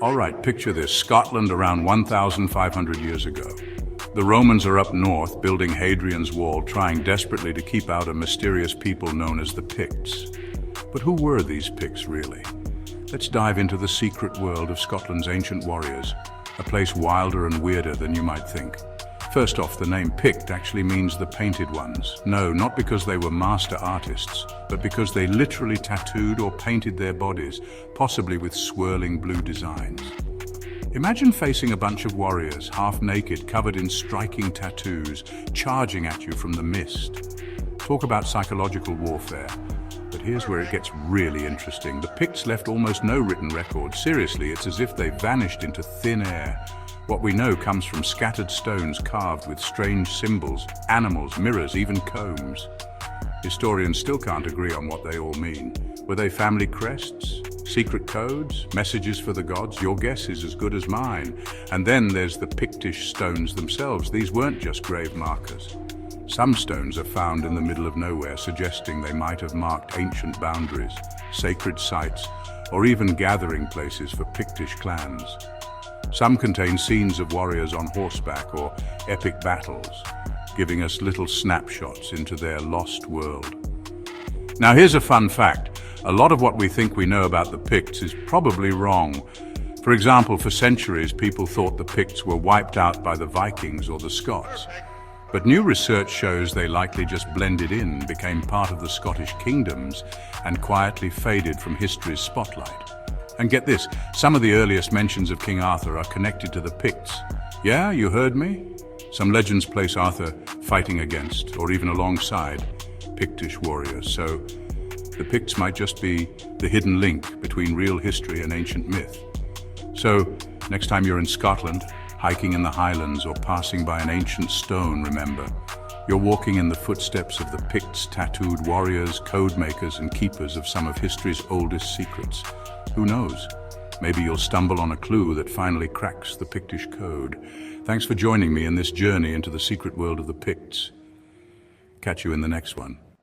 All right, picture this. Scotland around 1,500 years ago. The Romans are up north, building Hadrian's Wall, trying desperately to keep out a mysterious people known as the Picts. But who were these Picts, really? Let's dive into the secret world of Scotland's ancient warriors, a place wilder and weirder than you might think. First off, the name Pict actually means the painted ones. No, not because they were master artists, but because they literally tattooed or painted their bodies, possibly with swirling blue designs. Imagine facing a bunch of warriors, half naked, covered in striking tattoos, charging at you from the mist. Talk about psychological warfare. But here's where it gets really interesting. The Picts left almost no written record. Seriously, it's as if they vanished into thin air. What we know comes from scattered stones carved with strange symbols, animals, mirrors, even combs. Historians still can't agree on what they all mean. Were they family crests? Secret codes? Messages for the gods? Your guess is as good as mine. And then there's the Pictish stones themselves. These weren't just grave markers. Some stones are found in the middle of nowhere, suggesting they might have marked ancient boundaries, sacred sites, or even gathering places for Pictish clans. Some contain scenes of warriors on horseback or epic battles, giving us little snapshots into their lost world. Now here's a fun fact. A lot of what we think we know about the Picts is probably wrong. For example, for centuries, people thought the Picts were wiped out by the Vikings or the Scots. But new research shows they likely just blended in, became part of the Scottish kingdoms, and quietly faded from history's spotlight. And get this, some of the earliest mentions of King Arthur are connected to the Picts. Yeah, you heard me? Some legends place Arthur fighting against, or even alongside, Pictish warriors. So the Picts might just be the hidden link between real history and ancient myth. So next time you're in Scotland, hiking in the Highlands or passing by an ancient stone, remember, you're walking in the footsteps of the Picts, tattooed warriors, code makers, and keepers of some of history's oldest secrets. Who knows? Maybe you'll stumble on a clue that finally cracks the Pictish code. Thanks for joining me in this journey into the secret world of the Picts. Catch you in the next one.